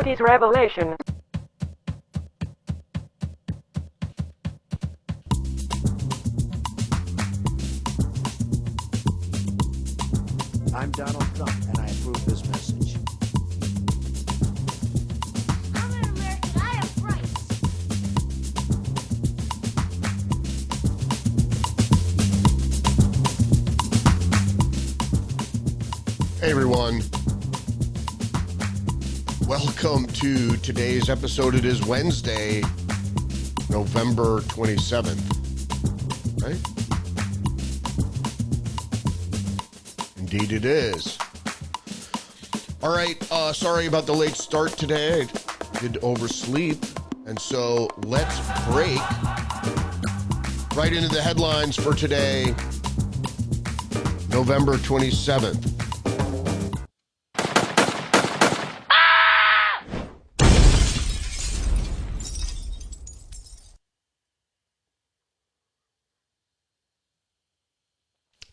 Rudy's Revelation. I'm Donald Trump, and I approve this message. I'm an American. I have rights. Hey everyone, welcome to today's episode. It is Wednesday, November 27th, right? Indeed it is. All right, sorry about the late start today. I did oversleep, and so let's break right into the headlines for today, November 27th.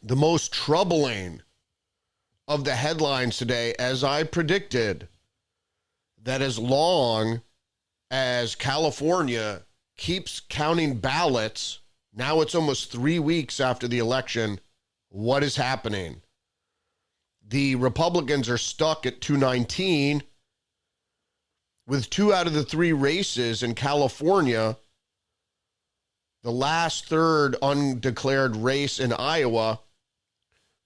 The most troubling of the headlines today, as I predicted, that as long as California keeps counting ballots, now it's almost 3 weeks after the election, what is happening? The Republicans are stuck at 219 with 2 out of the 3 races in California. The last third undeclared race in Iowa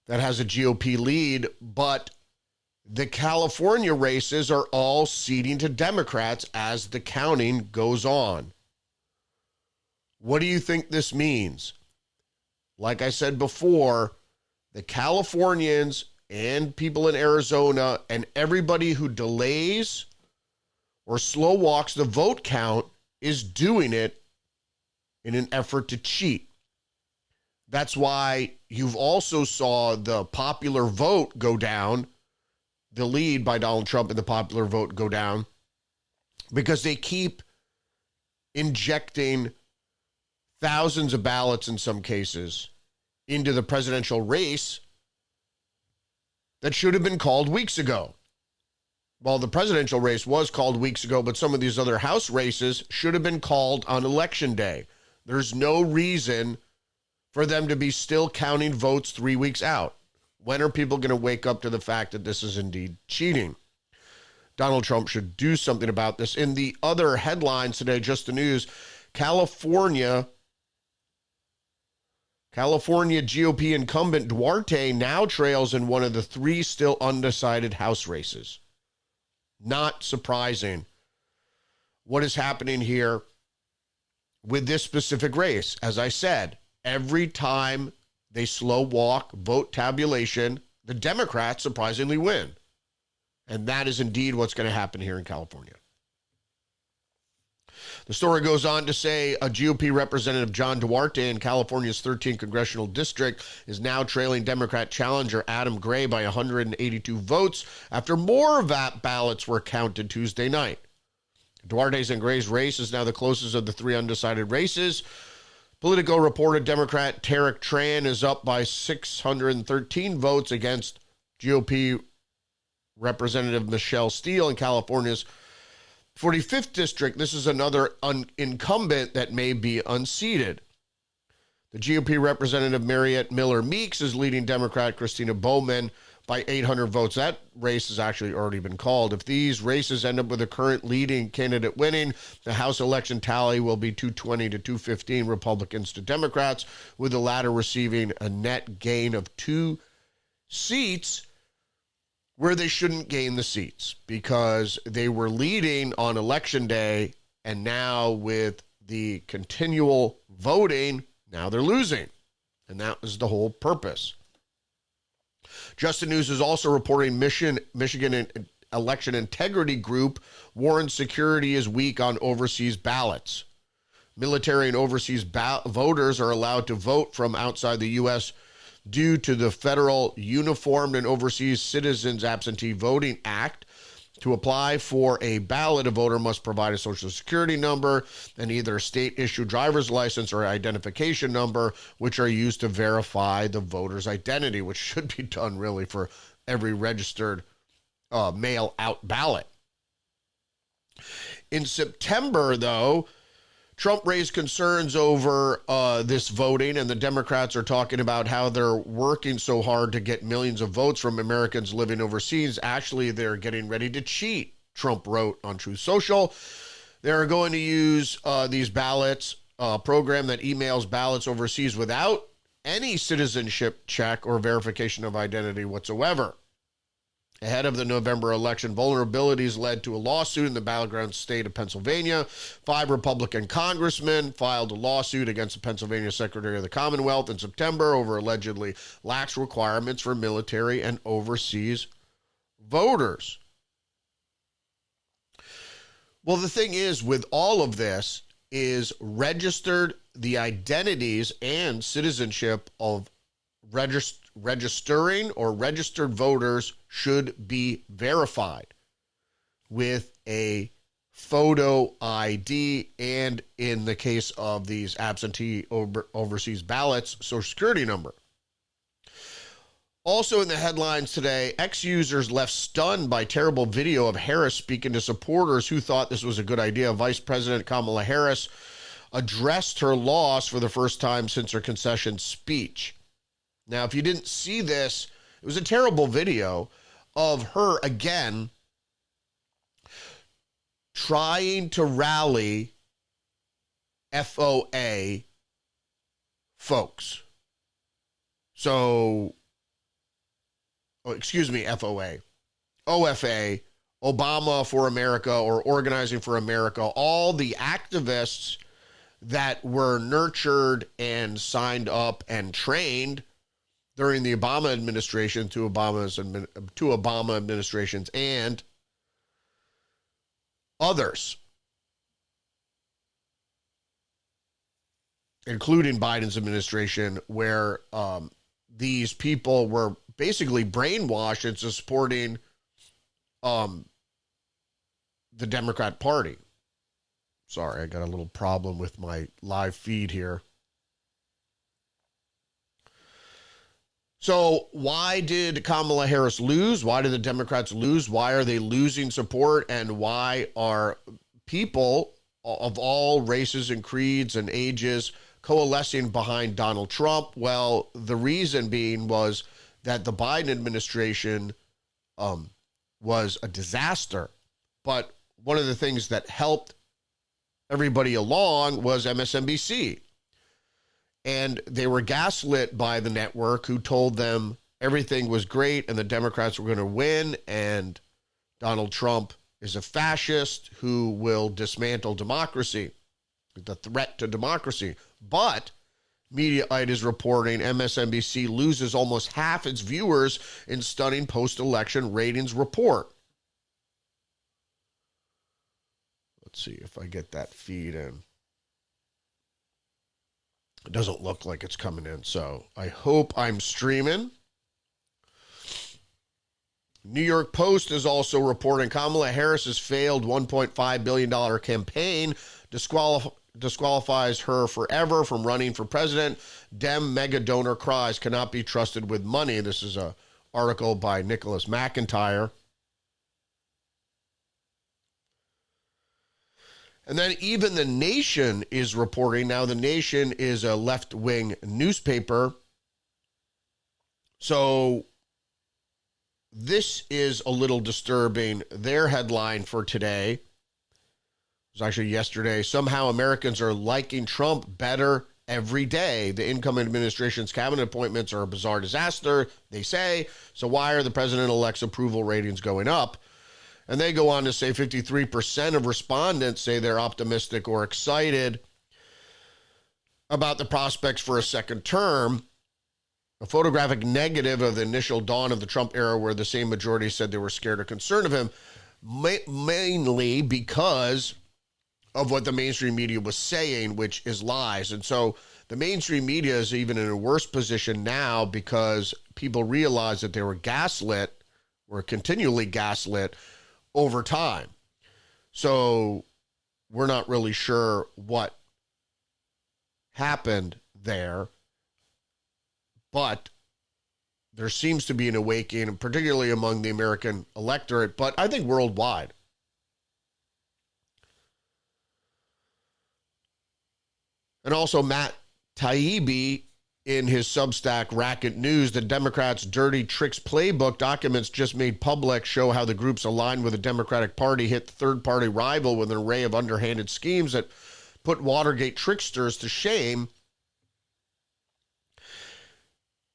that has a GOP lead, but the California races are all ceding to Democrats as the counting goes on. What do you think this means? Like I said before, the Californians and people in Arizona and everybody who delays or slow walks the vote count is doing it in an effort to cheat. That's why you've also saw the popular vote go down, the lead by Donald Trump in the popular vote go down, because they keep injecting thousands of ballots in some cases into the presidential race that should have been called weeks ago. Well, the presidential race was called weeks ago, but some of these other House races should have been called on Election Day. There's no reason for them to be still counting votes 3 weeks out. When are people going to wake up to the fact that this is indeed cheating? Donald Trump should do something about this. In the other headlines today, just the news, California GOP incumbent Duarte now trails in one of the 3 still undecided House races. Not surprising. What is happening here with this specific race? As I said, every time they slow walk vote tabulation, the Democrats surprisingly win. And that is indeed what's going to happen here in California. The story goes on to say a GOP representative, John Duarte, in California's 13th congressional district, is now trailing Democrat challenger Adam Gray by 182 votes after more ballots were counted Tuesday night. Duarte's and Gray's race is now the closest of the 3 undecided races. Politico reported Democrat Tarek Tran is up by 613 votes against GOP Representative Michelle Steele in California's 45th district. This is another incumbent that may be unseated. The GOP Representative Mariette Miller Meeks is leading Democrat Christina Bowman by 800 votes. That race has actually already been called. If these races end up with the current leading candidate winning, the House election tally will be 220 to 215 Republicans to Democrats, with the latter receiving a net gain of 2 seats where they shouldn't gain the seats because they were leading on election day, and now with the continual voting, now they're losing. And that was the whole purpose. Justin News is also reporting Michigan Election Integrity Group warns security is weak on overseas ballots. Military and overseas voters are allowed to vote from outside the U.S. due to the Federal Uniformed and Overseas Citizens Absentee Voting Act. To apply for a ballot, a voter must provide a social security number and either a state-issued driver's license or identification number, which are used to verify the voter's identity, which should be done really for every registered mail-out ballot. In September, though, Trump raised concerns over this voting, and the Democrats are talking about how they're working so hard to get millions of votes from Americans living overseas. Actually, they're getting ready to cheat, Trump wrote on Truth Social. They're going to use these ballots, a program that emails ballots overseas without any citizenship check or verification of identity whatsoever. Ahead of the November election, vulnerabilities led to a lawsuit in the battleground state of Pennsylvania. 5 Republican congressmen filed a lawsuit against the Pennsylvania Secretary of the Commonwealth in September over allegedly lax requirements for military and overseas voters. Well, the thing is, with all of this, is the identities and citizenship of registering or registered voters should be verified with a photo ID, and in the case of these absentee overseas ballots, Social Security number. Also in the headlines today, ex-users left stunned by terrible video of Harris speaking to supporters who thought this was a good idea. Vice President Kamala Harris addressed her loss for the first time since her concession speech. Now, if you didn't see this, it was a terrible video of her, again, trying to rally FOA folks. So, FOA. OFA, Obama for America, or Organizing for America, all the activists that were nurtured and signed up and trained during the Obama administration, two Obama administrations, and others, including Biden's administration, where these people were basically brainwashed into supporting the Democrat Party. Sorry, I got a little problem with my live feed here. So why did Kamala Harris lose? Why did the Democrats lose? Why are they losing support? And why are people of all races and creeds and ages coalescing behind Donald Trump? Well, the reason being was that the Biden administration was a disaster. But one of the things that helped everybody along was MSNBC. And they were gaslit by the network, who told them everything was great and the Democrats were going to win, and Donald Trump is a fascist who will dismantle democracy, the threat to democracy. But Mediaite is reporting MSNBC loses almost half its viewers in stunning post-election ratings report. Let's see if I get that feed in. It doesn't look like it's coming in, so I hope I'm streaming. New York Post is also reporting Kamala Harris's failed $1.5 billion campaign disqualifies her forever from running for president. Dem mega donor cries cannot be trusted with money. This is an article by Nicholas McIntyre. And then even The Nation is reporting. Now, The Nation is a left-wing newspaper. So this is a little disturbing. Their headline for today, it was actually yesterday, somehow Americans are liking Trump better every day. The incoming administration's cabinet appointments are a bizarre disaster, they say. So why are the president-elect's approval ratings going up? And they go on to say 53% of respondents say they're optimistic or excited about the prospects for a second term. A photographic negative of the initial dawn of the Trump era, where the same majority said they were scared or concerned of him, mainly because of what the mainstream media was saying, which is lies. And so the mainstream media is even in a worse position now because people realize that they were gaslit, or continually gaslit, over time. So we're not really sure what happened there, but there seems to be an awakening, particularly among the American electorate, but I think worldwide. And also Matt Taibbi in his Substack Racket News, the Democrats' dirty tricks playbook documents just made public show how the groups aligned with the Democratic Party hit third-party rival with an array of underhanded schemes that put Watergate tricksters to shame.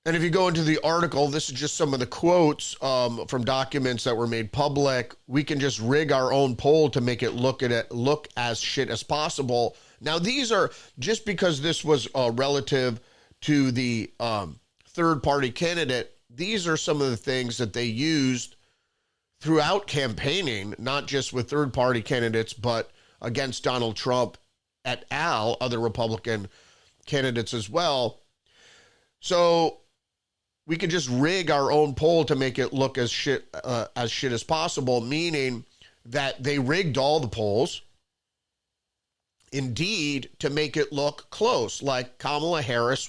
And if you go into the article, this is just some of the quotes from documents that were made public. We can just rig our own poll to make it look as shit as possible. Now, these are just because this was relative to the third-party candidate. These are some of the things that they used throughout campaigning, not just with third-party candidates, but against Donald Trump et al., other Republican candidates as well. So we could just rig our own poll to make it look as shit as possible, meaning that they rigged all the polls, indeed, to make it look close, like Kamala Harris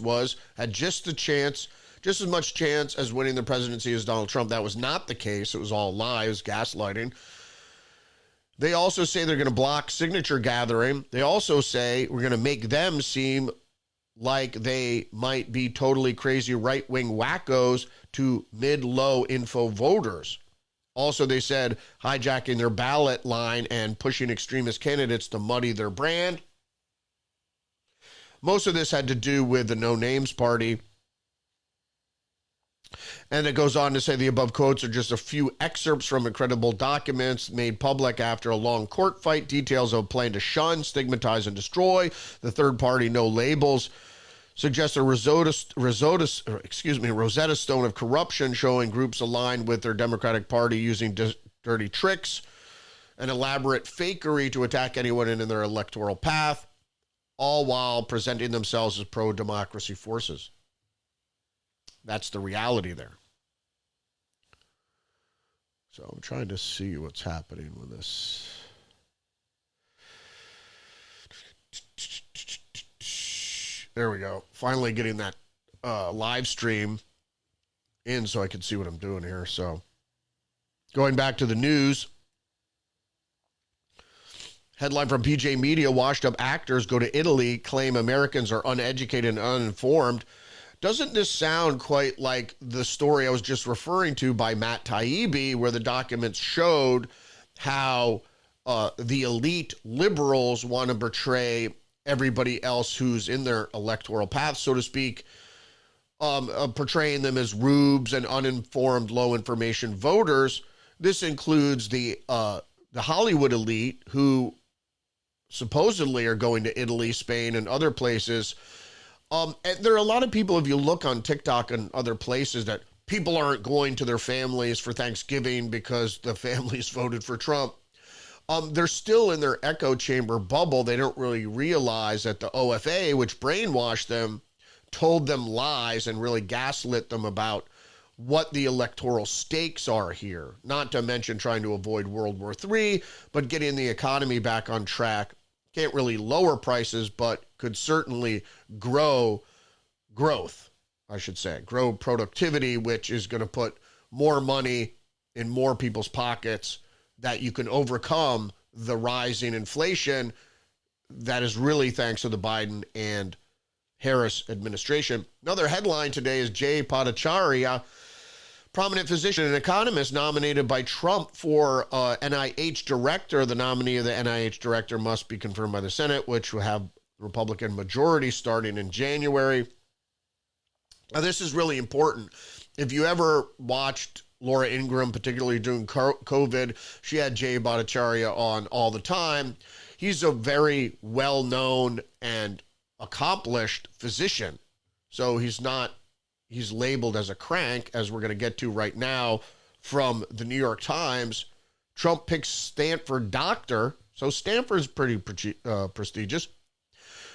had just as much chance as winning the presidency as Donald Trump. That was not the case. It was all lies, gaslighting. They also say they're going to block signature gathering. They also say we're going to make them seem like they might be totally crazy right-wing wackos to mid-low info voters. Also, they said hijacking their ballot line and pushing extremist candidates to muddy their brand. Most of this had to do with the No Names Party. And it goes on to say the above quotes are just a few excerpts from incredible documents made public after a long court fight. Details of a plan to shun, stigmatize, and destroy the third party no labels suggests a Rosetta Stone of corruption, showing groups aligned with their Democratic Party using dirty tricks and elaborate fakery to attack anyone in their electoral path, all while presenting themselves as pro-democracy forces. That's the reality there. So I'm trying to see what's happening with this. There we go. Finally getting that live stream in so I can see what I'm doing here. So going back to the news. Headline from PJ Media, washed up actors go to Italy, claim Americans are uneducated and uninformed. Doesn't this sound quite like the story I was just referring to by Matt Taibbi, where the documents showed how the elite liberals want to betray everybody else who's in their electoral path, so to speak, portraying them as rubes and uninformed, low-information voters. This includes the Hollywood elite, who supposedly are going to Italy, Spain, and other places. And there are a lot of people, if you look on TikTok and other places, that people aren't going to their families for Thanksgiving because the families voted for Trump. They're still in their echo chamber bubble. They don't really realize that the OFA, which brainwashed them, told them lies and really gaslit them about what the electoral stakes are here. Not to mention trying to avoid World War III, but getting the economy back on track. Can't really lower prices, but could certainly grow growth, I should say. Grow productivity, which is going to put more money in more people's pockets, that you can overcome the rising inflation that is really thanks to the Biden and Harris administration. Another headline today is Jay Bhattacharya, prominent physician and economist nominated by Trump for NIH director. The nominee of the NIH director must be confirmed by the Senate, which will have Republican majority starting in January. Now, this is really important. If you ever watched Laura Ingraham, particularly during COVID, she had Jay Bhattacharya on all the time. He's a very well-known and accomplished physician. So he's labeled as a crank, as we're going to get to right now from the New York Times. Trump picks Stanford doctor, so Stanford's pretty prestigious,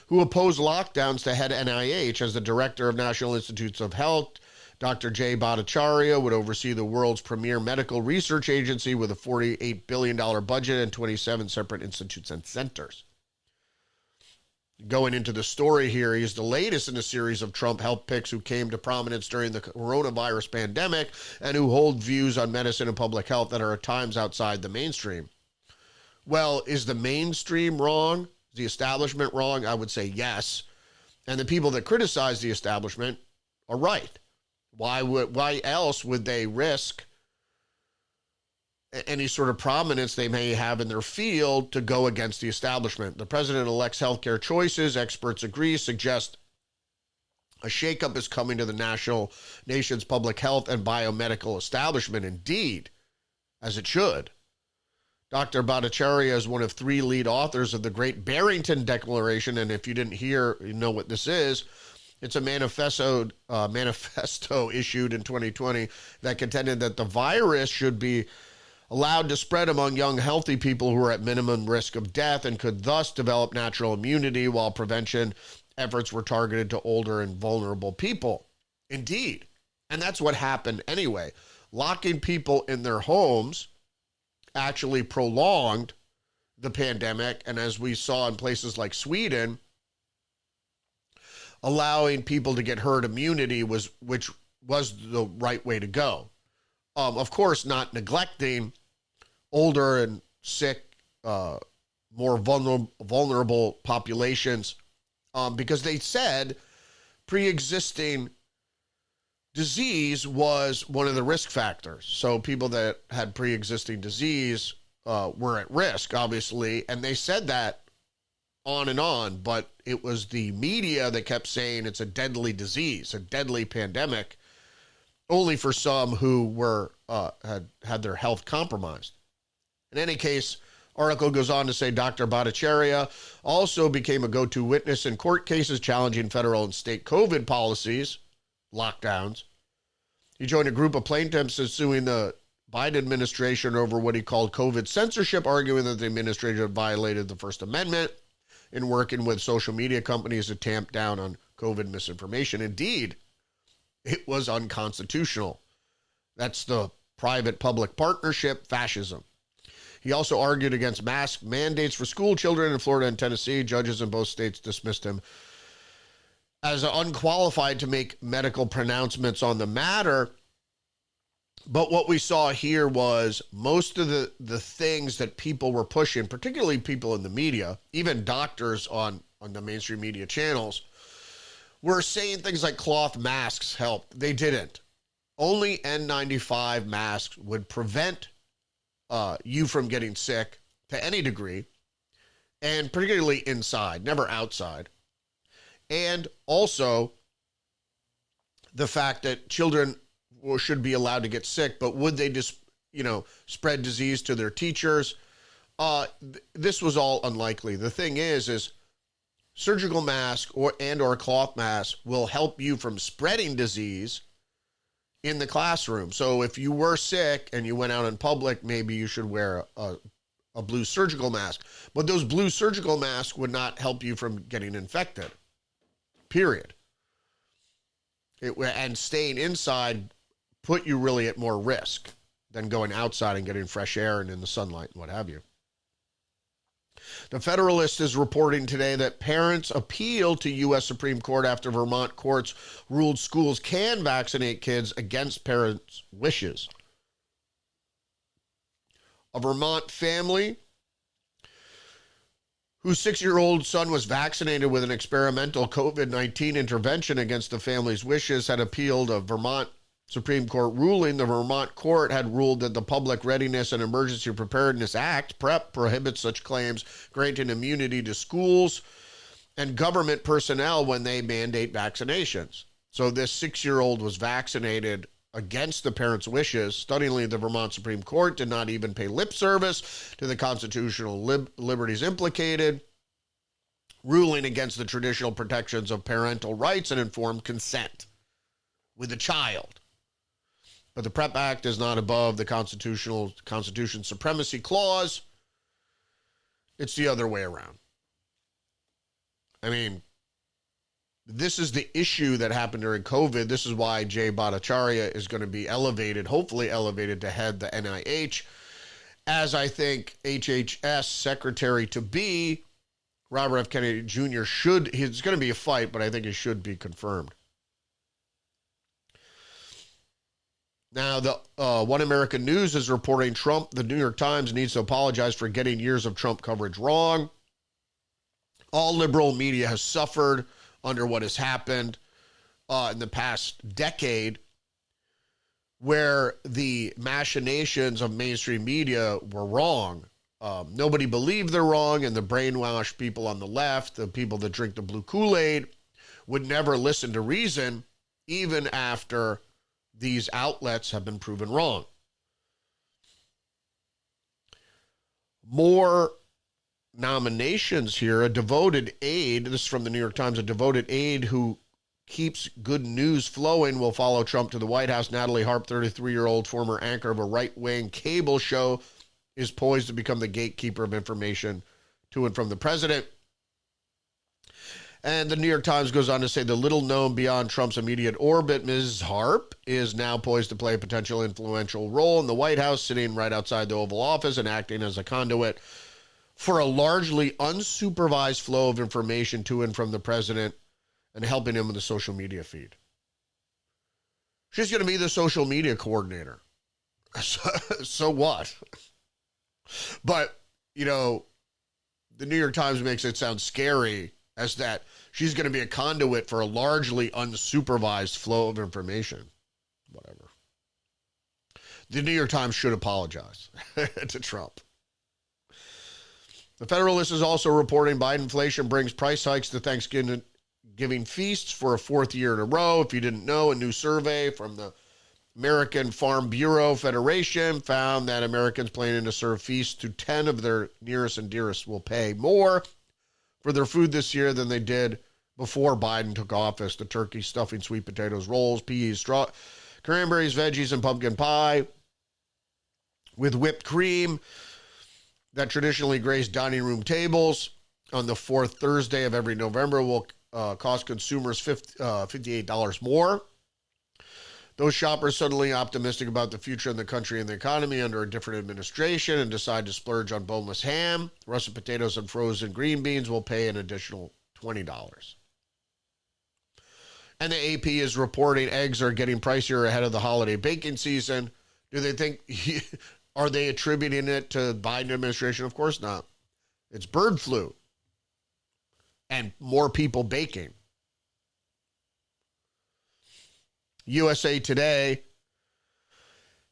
who opposed lockdowns to head NIH as the director of National Institutes of Health. Dr. Jay Bhattacharya would oversee the world's premier medical research agency with a $48 billion budget and 27 separate institutes and centers. Going into the story here, he's the latest in a series of Trump health picks who came to prominence during the coronavirus pandemic and who hold views on medicine and public health that are at times outside the mainstream. Well, is the mainstream wrong? Is the establishment wrong? I would say yes. And the people that criticize the establishment are right. Why else would they risk any sort of prominence they may have in their field to go against the establishment? The president-elect's healthcare choices, experts agree, suggest a shakeup is coming to the nation's public health and biomedical establishment, indeed, as it should. Dr. Bhattacharya is one of 3 lead authors of the Great Barrington Declaration, and if you didn't hear, you know what this is. It's a manifesto issued in 2020 that contended that the virus should be allowed to spread among young, healthy people who are at minimum risk of death and could thus develop natural immunity, while prevention efforts were targeted to older and vulnerable people. Indeed. And that's what happened anyway. Locking people in their homes actually prolonged the pandemic. And as we saw in places like Sweden, allowing people to get herd immunity which was the right way to go. Of course, not neglecting older and sick, more vulnerable populations, because they said pre-existing disease was one of the risk factors. So people that had pre-existing disease were at risk, obviously, and they said that on and on, but it was the media that kept saying it's a deadly disease, a deadly pandemic, only for some who were had their health compromised. In any case, article goes on to say Dr. Bhattacharya also became a go-to witness in court cases challenging federal and state COVID policies, lockdowns. He joined a group of plaintiffs suing the Biden administration over what he called COVID censorship, arguing that the administration violated the First Amendment in working with social media companies to tamp down on COVID misinformation. Indeed, it was unconstitutional. That's the private-public partnership fascism. He also argued against mask mandates for school children in Florida and Tennessee. Judges in both states dismissed him as unqualified to make medical pronouncements on the matter. But what we saw here was most of the things that people were pushing, particularly people in the media, even doctors on the mainstream media channels, were saying things like cloth masks helped. They didn't. Only N95 masks would prevent you from getting sick to any degree, and particularly inside, never outside. And also the fact that children should be allowed to get sick, but would they just, spread disease to their teachers? This was all unlikely. The thing is surgical mask or cloth mask will help you from spreading disease in the classroom. So if you were sick and you went out in public, maybe you should wear a blue surgical mask. But those blue surgical masks would not help you from getting infected, period. And staying inside put you really at more risk than going outside and getting fresh air and in the sunlight and what have you. The Federalist is reporting today that parents appealed to U.S. Supreme Court after Vermont courts ruled schools can vaccinate kids against parents' wishes. A Vermont family whose 6-year-old son was vaccinated with an experimental COVID-19 intervention against the family's wishes had appealed a Vermont Supreme Court ruling. The Vermont court had ruled that the Public Readiness and Emergency Preparedness Act, PrEP, prohibits such claims, granting immunity to schools and government personnel when they mandate vaccinations. So this 6-year-old was vaccinated against the parents' wishes. Stunningly, the Vermont Supreme Court did not even pay lip service to the constitutional liberties implicated, ruling against the traditional protections of parental rights and informed consent with a child. But the PrEP Act is not above the Constitution Supremacy Clause. It's the other way around. I mean, this is the issue that happened during COVID. This is why Jay Bhattacharya is going to be elevated, hopefully elevated to head the NIH, as I think HHS Secretary-to-be Robert F. Kennedy Jr. should. It's going to be a fight, but I think it should be confirmed. Now, the One American News is reporting the New York Times needs to apologize for getting years of Trump coverage wrong. All liberal media has suffered under what has happened in the past decade, where the machinations of mainstream media were wrong. Nobody believed they're wrong, and the brainwashed people on the left, the people that drink the blue Kool-Aid, would never listen to reason, even after these outlets have been proven wrong. More nominations here. A devoted aide, this is from the New York Times, a devoted aide who keeps good news flowing will follow Trump to the White House. Natalie Harp, 33-year-old former anchor of a right-wing cable show, is poised to become the gatekeeper of information to and from the president. And the New York Times goes on to say the little known beyond Trump's immediate orbit, Ms. Harp, is now poised to play a potential influential role in the White House, sitting right outside the Oval Office and acting as a conduit for a largely unsupervised flow of information to and from the president and helping him with the social media feed. She's going to be the social media coordinator. So what? But, you know, the New York Times makes it sound scary as that she's going to be a conduit for a largely unsupervised flow of information. Whatever. The New York Times should apologize to Trump. The Federalist is also reporting Biden inflation brings price hikes to Thanksgiving feasts for a fourth year in a row. If you didn't know, a new survey from the American Farm Bureau Federation found that Americans planning to serve feasts to 10 of their nearest and dearest will pay more for their food this year than they did before Biden took office. The turkey, stuffing, sweet potatoes, rolls, peas, cranberries, veggies, and pumpkin pie with whipped cream that traditionally grace dining room tables on the fourth Thursday of every November will cost consumers $58 more. Those shoppers suddenly optimistic about the future of the country and the economy under a different administration and decide to splurge on boneless ham, russet potatoes, and frozen green beans will pay an additional $20. And the AP is reporting eggs are getting pricier ahead of the holiday baking season. Do they think, are they attributing it to the Biden administration? Of course not. It's bird flu and more people baking. USA Today,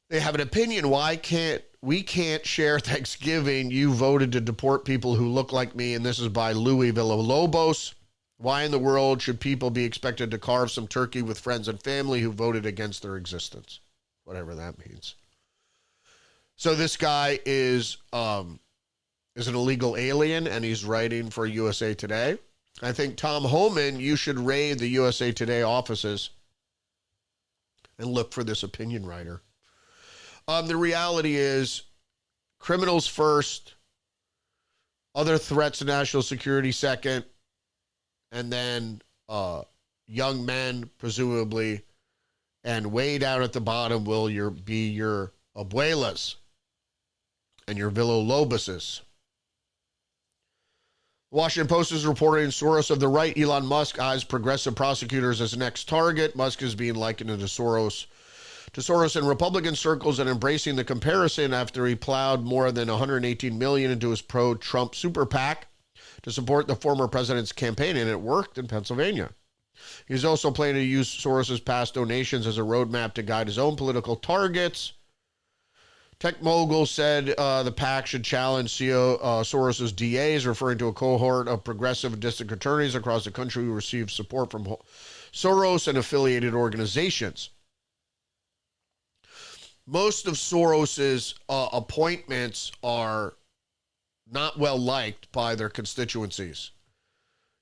they have an opinion. Why can't we share Thanksgiving? You voted to deport people who look like me, and this is by Louis Villalobos. Why in the world should people be expected to carve some turkey with friends and family who voted against their existence? Whatever that means. So this guy is an illegal alien, and he's writing for USA Today. I think, Tom Homan, you should raid the USA Today offices and look for this opinion writer. The reality is criminals first, other threats to national security second, and then young men, presumably, and way down at the bottom will be your abuelas and your Villaloboses. Washington Post is reporting Soros of the right, Elon Musk eyes progressive prosecutors as next target. Musk is being likened to Soros in Republican circles and embracing the comparison after he plowed more than $118 million into his pro-Trump super PAC to support the former president's campaign, and it worked in Pennsylvania. He's also planning to use Soros's past donations as a roadmap to guide his own political targets. Tech mogul said the PAC should challenge Soros's DAs, referring to a cohort of progressive district attorneys across the country who received support from Soros and affiliated organizations. Most of Soros's appointments are not well liked by their constituencies.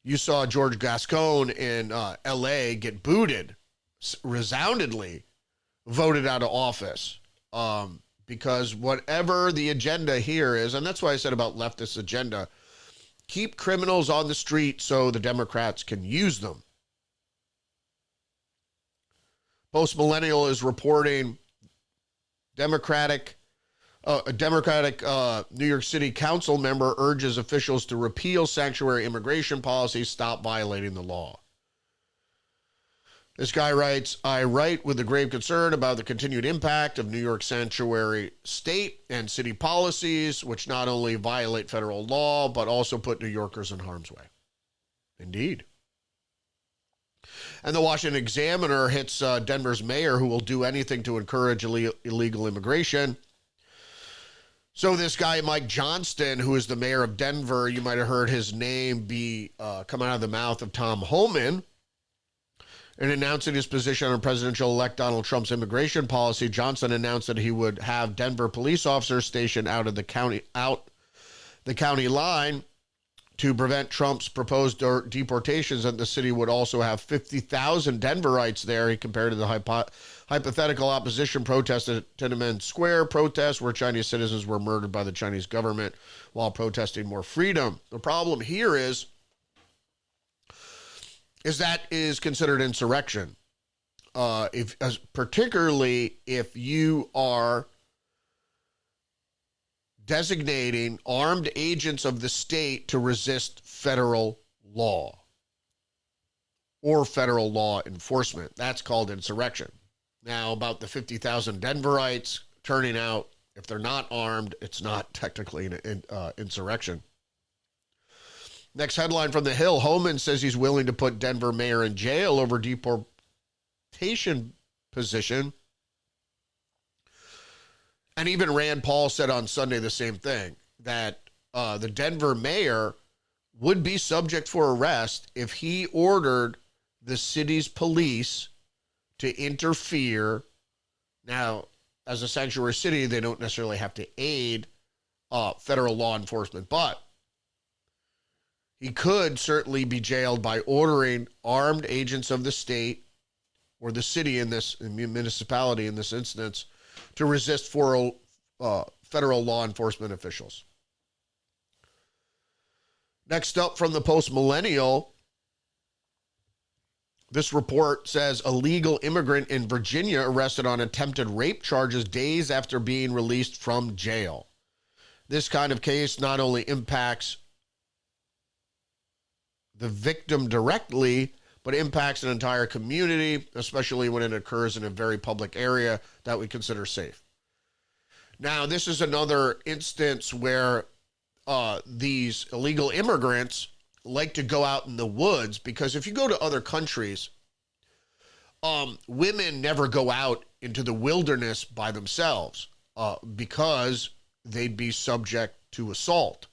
You saw George Gascon in L.A. get booted, resoundingly voted out of office. Because whatever the agenda here is, and that's why I said about leftist agenda, keep criminals on the street so the Democrats can use them. Post Millennial is reporting a Democratic New York City Council member urges officials to repeal sanctuary immigration policies, stop violating the law. This guy writes, I write with a grave concern about the continued impact of New York sanctuary state and city policies, which not only violate federal law, but also put New Yorkers in harm's way. Indeed. And the Washington Examiner hits Denver's mayor, who will do anything to encourage illegal immigration. So this guy, Mike Johnston, who is the mayor of Denver, you might have heard his name be coming out of the mouth of Tom Homan. In announcing his position on presidential-elect Donald Trump's immigration policy, Johnson announced that he would have Denver police officers stationed out the county line to prevent Trump's proposed deportations, and the city would also have 50,000 Denverites there. He compared to the hypothetical opposition protest at Tiananmen Square protest, where Chinese citizens were murdered by the Chinese government while protesting more freedom. The problem here is that is considered insurrection. Particularly if you are designating armed agents of the state to resist federal law or federal law enforcement. That's called insurrection. Now, about the 50,000 Denverites turning out, if they're not armed, it's not technically an insurrection. Next headline from The Hill, Homan says he's willing to put Denver mayor in jail over deportation position. And even Rand Paul said on Sunday the same thing, that the Denver mayor would be subject for arrest if he ordered the city's police to interfere. Now, as a sanctuary city, they don't necessarily have to aid federal law enforcement, but he could certainly be jailed by ordering armed agents of the state or the city in this municipality in this instance to resist federal law enforcement officials. Next up from the Post-Millennial, this report says a legal immigrant in Virginia arrested on attempted rape charges days after being released from jail. This kind of case not only impacts the victim directly, but impacts an entire community, especially when it occurs in a very public area that we consider safe. Now, this is another instance where these illegal immigrants like to go out in the woods, because if you go to other countries, women never go out into the wilderness by themselves because they'd be subject to assault.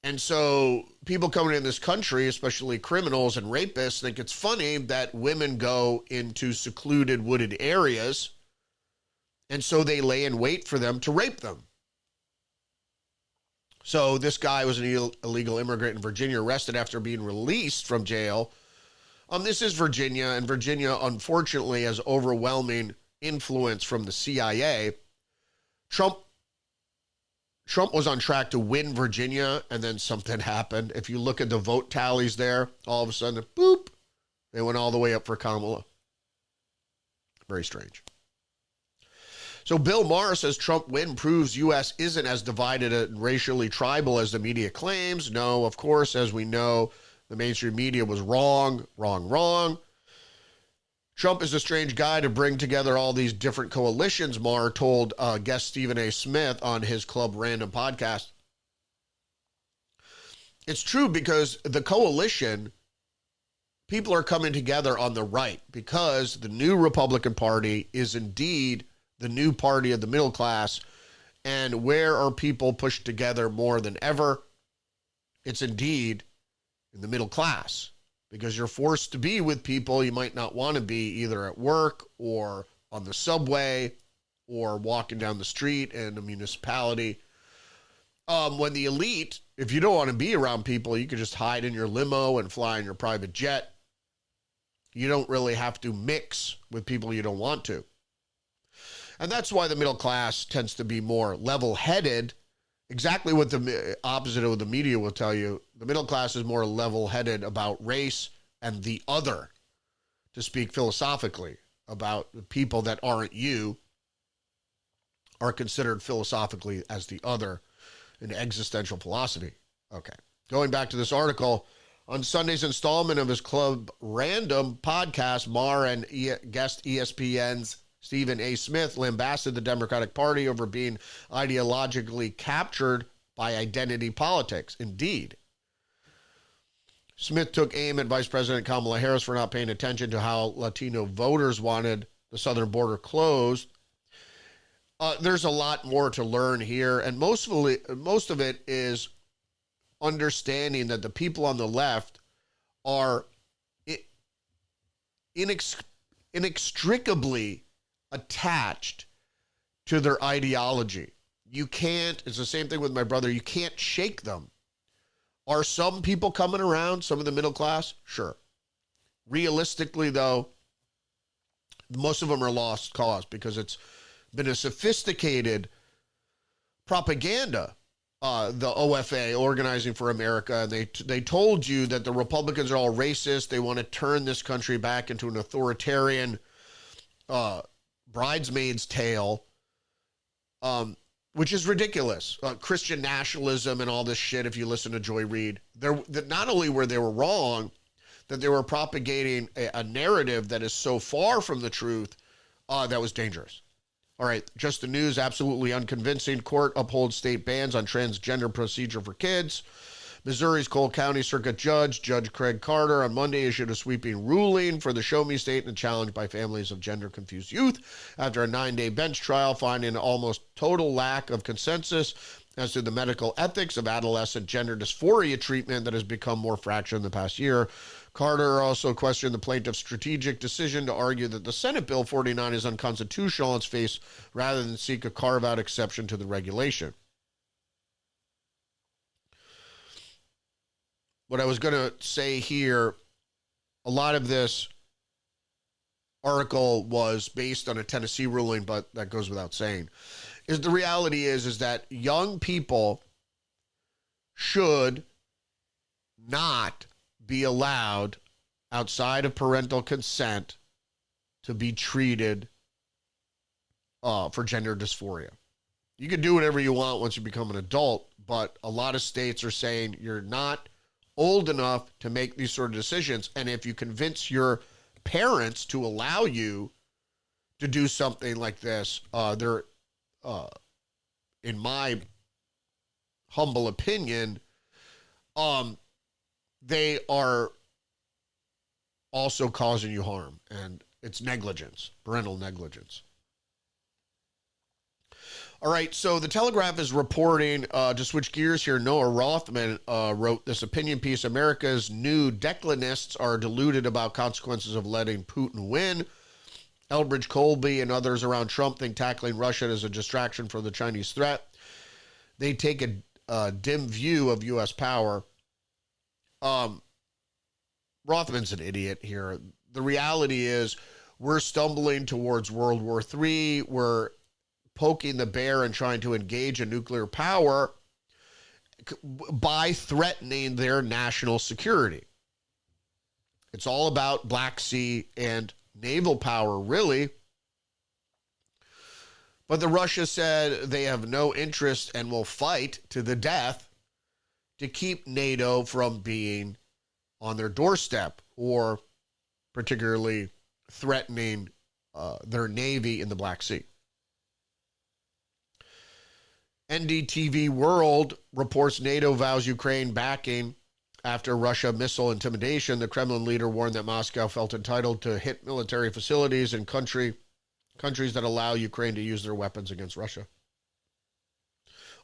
And so people coming in this country, especially criminals and rapists, think it's funny that women go into secluded wooded areas, and so they lay in wait for them to rape them. So this guy was an illegal immigrant in Virginia, arrested after being released from jail. This is Virginia, and Virginia, unfortunately, has overwhelming influence from the CIA. Trump was on track to win Virginia, and then something happened. If you look at the vote tallies there, all of a sudden, boop, they went all the way up for Kamala. Very strange. So Bill Maher says Trump win proves U.S. isn't as divided and racially tribal as the media claims. No, of course, as we know, the mainstream media was wrong. Trump is a strange guy to bring together all these different coalitions, Maher told guest Stephen A. Smith on his Club Random podcast. It's true, because the coalition, people are coming together on the right because the new Republican Party is indeed the new party of the middle class. And where are people pushed together more than ever? It's indeed in the middle class, because you're forced to be with people you might not want to be, either at work or on the subway or walking down the street in a municipality. When the elite, if you don't want to be around people, you can just hide in your limo and fly in your private jet. You don't really have to mix with people you don't want to. And that's why the middle class tends to be more level-headed. Exactly what the opposite of what the media will tell you. The middle class is more level-headed about race and the other, to speak philosophically, about the people that aren't you are considered philosophically as the other in existential philosophy. Okay. Going back to this article, on Sunday's installment of his Club Random podcast, Maher and guest ESPN's Stephen A. Smith lambasted the Democratic Party over being ideologically captured by identity politics. Indeed. Smith took aim at Vice President Kamala Harris for not paying attention to how Latino voters wanted the southern border closed. There's a lot more to learn here, and most of it is understanding that the people on the left are inextricably attached to their ideology. You can't, it's the same thing with my brother, you can't shake them. Are some people coming around, some of the middle class? Sure. Realistically, though, most of them are lost cause because it's been a sophisticated propaganda. The OFA, Organizing for America, they told you that the Republicans are all racist. They want to turn this country back into an authoritarian bridesmaid's tale, which is ridiculous. Christian nationalism and all this shit, if you listen to Joy Reid, not only were they wrong, that they were propagating a narrative that is so far from the truth that was dangerous. All right, just the news, absolutely unconvincing. Court upholds state bans on transgender procedure for kids. Missouri's Cole County Circuit Judge Craig Carter, on Monday issued a sweeping ruling for the Show Me State and challenged by families of gender-confused youth after a 9-day bench trial, finding an almost total lack of consensus as to the medical ethics of adolescent gender dysphoria treatment that has become more fractured in the past year. Carter also questioned the plaintiff's strategic decision to argue that the Senate Bill 49 is unconstitutional on its face rather than seek a carve-out exception to the regulation. What I was going to say here, a lot of this article was based on a Tennessee ruling, but that goes without saying, is the reality is that young people should not be allowed outside of parental consent to be treated for gender dysphoria. You can do whatever you want once you become an adult, but a lot of states are saying you're not old enough to make these sort of decisions. And if you convince your parents to allow you to do something like this, they're, in my humble opinion, they are also causing you harm, and it's negligence, parental negligence. All right, so the Telegraph is reporting, to switch gears here, Noah Rothman wrote this opinion piece, America's new declinists are deluded about consequences of letting Putin win. Elbridge Colby and others around Trump think tackling Russia is a distraction from the Chinese threat. They take a dim view of U.S. power. Rothman's an idiot here. The reality is we're stumbling towards World War III. We're poking the bear and trying to engage a nuclear power by threatening their national security. It's all about Black Sea and naval power, really. But the Russia said they have no interest and will fight to the death to keep NATO from being on their doorstep or particularly threatening their navy in the Black Sea. NDTV World reports NATO vows Ukraine backing after Russia missile intimidation. The Kremlin leader warned that Moscow felt entitled to hit military facilities in countries that allow Ukraine to use their weapons against Russia.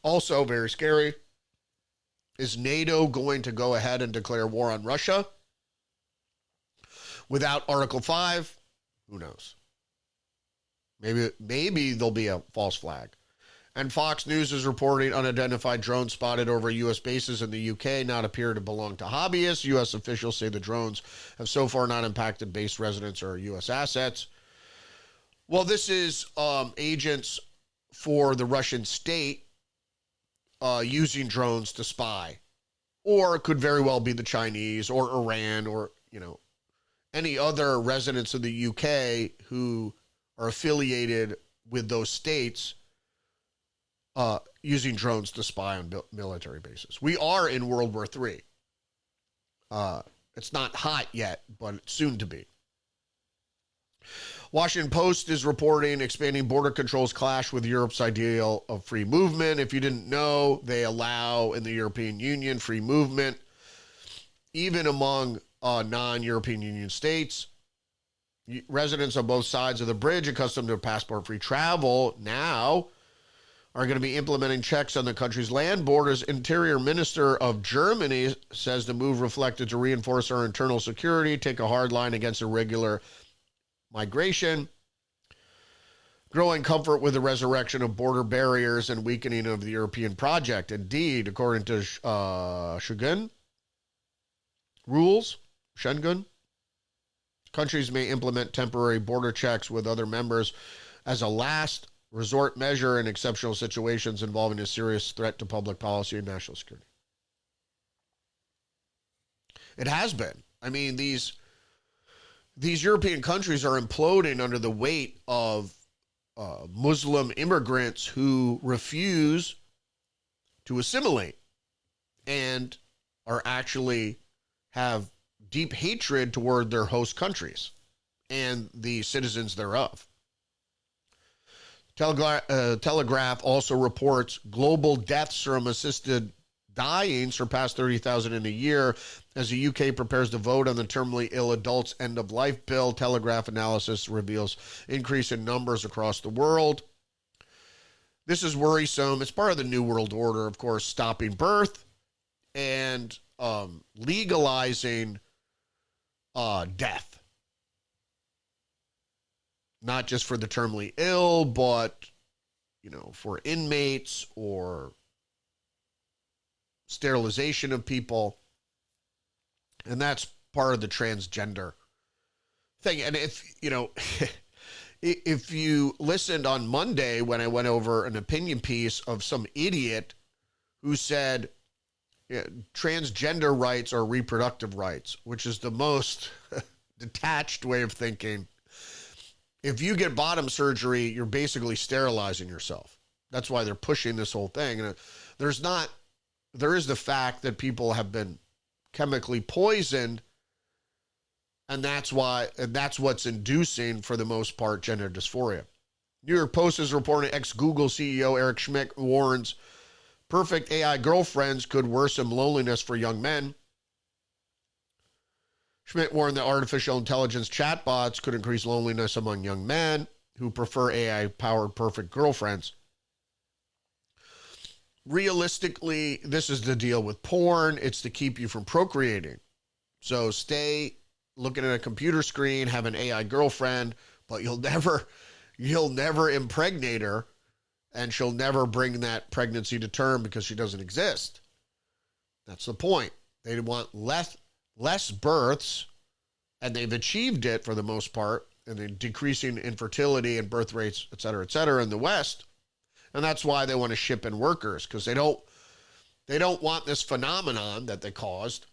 Also, very scary, is NATO going to go ahead and declare war on Russia without Article 5? Who knows? Maybe there'll be a false flag. And Fox News is reporting unidentified drones spotted over U.S. bases in the UK not appear to belong to hobbyists. U.S. officials say the drones have so far not impacted base residents or U.S. assets. Well, this is agents for the Russian state using drones to spy. Or it could very well be the Chinese or Iran or, any other residents of the UK who are affiliated with those states using drones to spy on military bases. We are in World War III. It's not hot yet, but it's soon to be. Washington Post is reporting expanding border controls clash with Europe's ideal of free movement. If you didn't know, they allow in the European Union free movement even among non-European Union states. Residents on both sides of the bridge accustomed to passport-free travel now are going to be implementing checks on the country's land borders. Interior Minister of Germany says the move reflected to reinforce our internal security, take a hard line against irregular migration, growing comfort with the resurrection of border barriers and weakening of the European project. Indeed, according to Schengen rules, countries may implement temporary border checks with other members as a last resort measure in exceptional situations involving a serious threat to public policy and national security. It has been. I mean, these European countries are imploding under the weight of Muslim immigrants who refuse to assimilate and are actually have deep hatred toward their host countries and the citizens thereof. Telegraph also reports global deaths from assisted dying surpassed 30,000 in a year as the UK prepares to vote on the terminally ill adults end-of-life bill. Telegraph analysis reveals increase in numbers across the world. This is worrisome. It's part of the New World Order, of course, stopping birth and legalizing death. Not just for the terminally ill, but, for inmates or sterilization of people. And that's part of the transgender thing. And if you listened on Monday when I went over an opinion piece of some idiot who said transgender rights are reproductive rights, which is the most detached way of thinking. If you get bottom surgery, you're basically sterilizing yourself. That's why they're pushing this whole thing. And there is the fact that people have been chemically poisoned, and that's what's inducing, for the most part, gender dysphoria. New York Post is reporting ex-Google CEO Eric Schmidt warns perfect AI girlfriends could worsen loneliness for young men. Schmidt warned that artificial intelligence chatbots could increase loneliness among young men who prefer AI-powered perfect girlfriends. Realistically, this is the deal with porn. It's to keep you from procreating. So stay looking at a computer screen, have an AI girlfriend, but you'll never impregnate her, and she'll never bring that pregnancy to term because she doesn't exist. That's the point. They want less births, and they've achieved it for the most part, and they're decreasing infertility and birth rates, et cetera, in the West. And that's why they want to ship in workers, because they don't want this phenomenon that they caused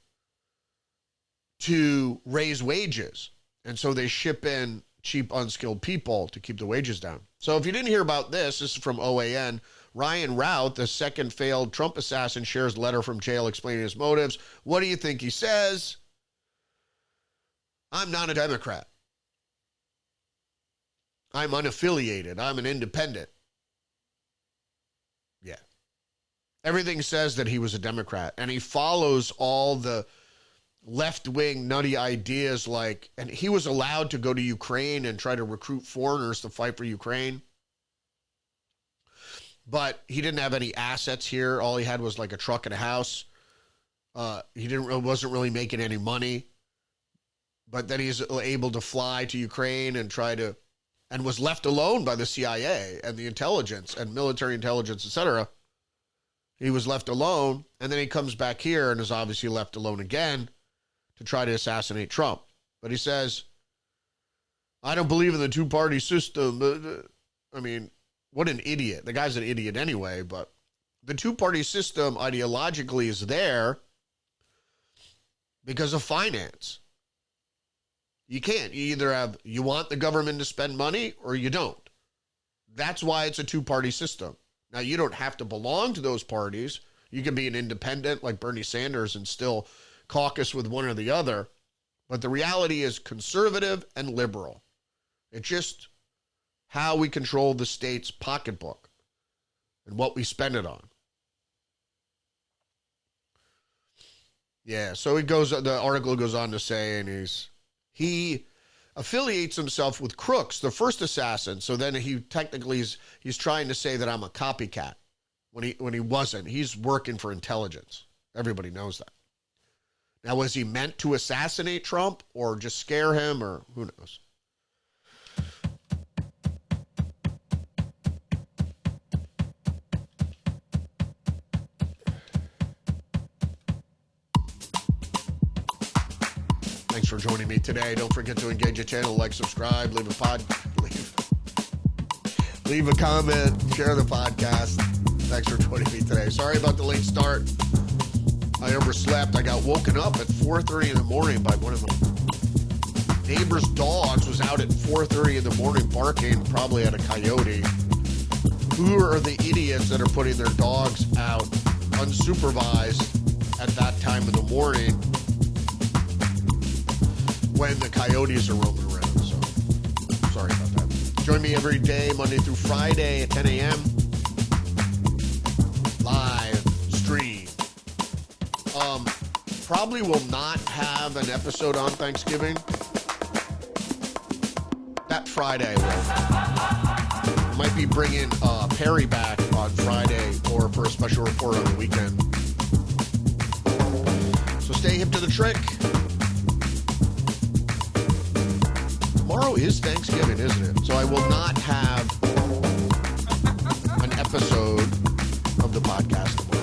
to raise wages. And so they ship in cheap, unskilled people to keep the wages down. So if you didn't hear about this is from OAN. Ryan Routh, the second failed Trump assassin, shares a letter from jail explaining his motives. What do you think he says? I'm not a Democrat. I'm unaffiliated. I'm an independent. Yeah. Everything says that he was a Democrat, and he follows all the left-wing nutty ideas and he was allowed to go to Ukraine and try to recruit foreigners to fight for Ukraine. But he didn't have any assets here. All he had was like a truck and a house. He wasn't really making any money. But then he's able to fly to Ukraine and was left alone by the CIA and the intelligence and military intelligence, etc. He was left alone, and then he comes back here and is obviously left alone again to try to assassinate Trump. But he says, I don't believe in the two-party system. I mean, what an idiot. The guy's an idiot anyway, but the two-party system ideologically is there because of finance. You can't. You want the government to spend money or you don't. That's why it's a two-party system. Now, you don't have to belong to those parties. You can be an independent like Bernie Sanders and still caucus with one or the other. But the reality is conservative and liberal. It's just how we control the state's pocketbook and what we spend it on. Yeah, so the article goes on to say, and he affiliates himself with Crooks, the first assassin. So then he's trying to say that I'm a copycat when he wasn't. He's working for intelligence. Everybody knows that. Now, was he meant to assassinate Trump or just scare him, or who knows? Thanks for joining me today. Don't forget to engage the channel, like, subscribe, leave a comment, share the podcast. Thanks for joining me today. Sorry about the late start. I overslept. I got woken up at 4:30 in the morning by one of my neighbor's dogs. Was out at 4:30 in the morning barking, probably at a coyote. Who are the idiots that are putting their dogs out unsupervised at that time of the morning when the coyotes are roaming around? So, sorry about that. Join me every day, Monday through Friday at 10 a.m. Live stream. Probably will not have an episode on Thanksgiving. That Friday will. Might be bringing Perry back on Friday or for a special report on the weekend. So stay hip to the trick. Tomorrow is Thanksgiving, isn't it? So I will not have an episode of the podcast tomorrow.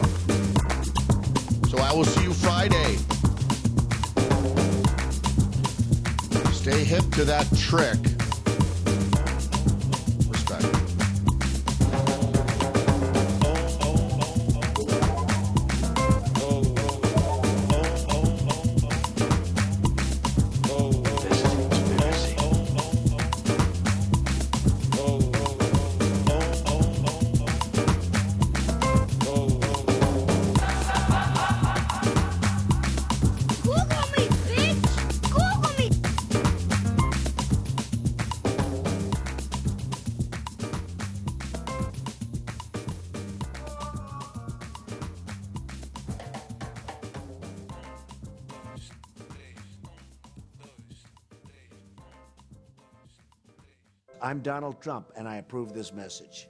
So I will see you Friday. Stay hip to that trick. Respect. Google me, bitch! Google me! I'm Donald Trump, and I approve this message.